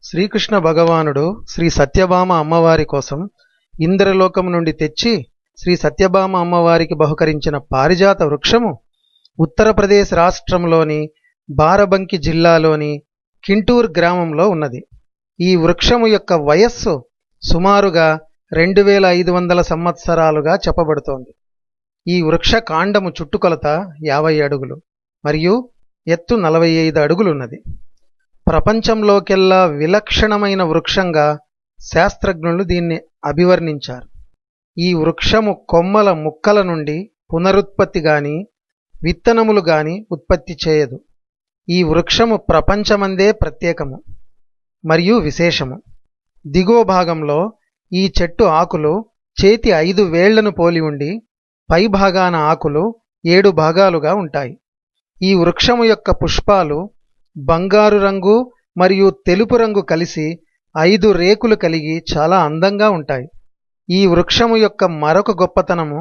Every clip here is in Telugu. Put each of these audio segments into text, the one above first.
శ్రీకృష్ణ భగవానుడు శ్రీ సత్యభామ అమ్మవారి కోసం ఇంద్రలోకం నుండి తెచ్చి శ్రీ సత్యభామ అమ్మవారికి బహుకరించిన పారిజాత వృక్షము ఉత్తరప్రదేశ్ రాష్ట్రంలోని బారబంకి జిల్లాలోని కింటూర్ గ్రామంలో ఉన్నది. ఈ వృక్షము యొక్క వయస్సు సుమారుగా 2500 సంవత్సరాలుగా చెప్పబడుతోంది. ఈ వృక్ష కాండము చుట్టుకొలత 50 అడుగులు మరియు ఎత్తు 45 అడుగులున్నది. ప్రపంచంలోకెల్లా విలక్షణమైన వృక్షంగా శాస్త్రజ్ఞులు దీన్ని అభివర్ణించారు. ఈ వృక్షము కొమ్మల ముక్కల నుండి పునరుత్పత్తి గాని విత్తనములు గాని ఉత్పత్తి చేయదు. ఈ వృక్షము ప్రపంచమందే ప్రత్యేకము మరియు విశేషము. దిగువ భాగంలో ఈ చెట్టు ఆకులు చేతి 5 వేళ్లను పోలి ఉండి పై భాగాన ఆకులు 7 భాగాలుగా ఉంటాయి. ఈ వృక్షము యొక్క పుష్పాలు బంగారు రంగు మరియు తెలుపు రంగు కలిసి 5 రేకులు కలిగి చాలా అందంగా ఉంటాయి. ఈ వృక్షము యొక్క మరొక గొప్పతనము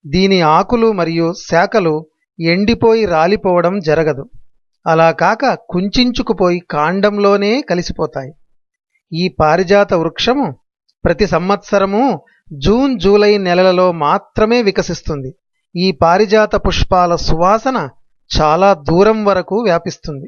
దీని ఆకులు మరియు శాఖలు ఎండిపోయి రాలిపోవడం జరగదు. అలా కాక కుంచుకుపోయి కాండంలోనే కలిసిపోతాయి. ఈ పారిజాత వృక్షము ప్రతి సంవత్సరము జూన్ జూలై నెలలలో మాత్రమే వికసిస్తుంది. ఈ పారిజాత పుష్పాల సువాసన చాలా దూరం వరకు వ్యాపిస్తుంది.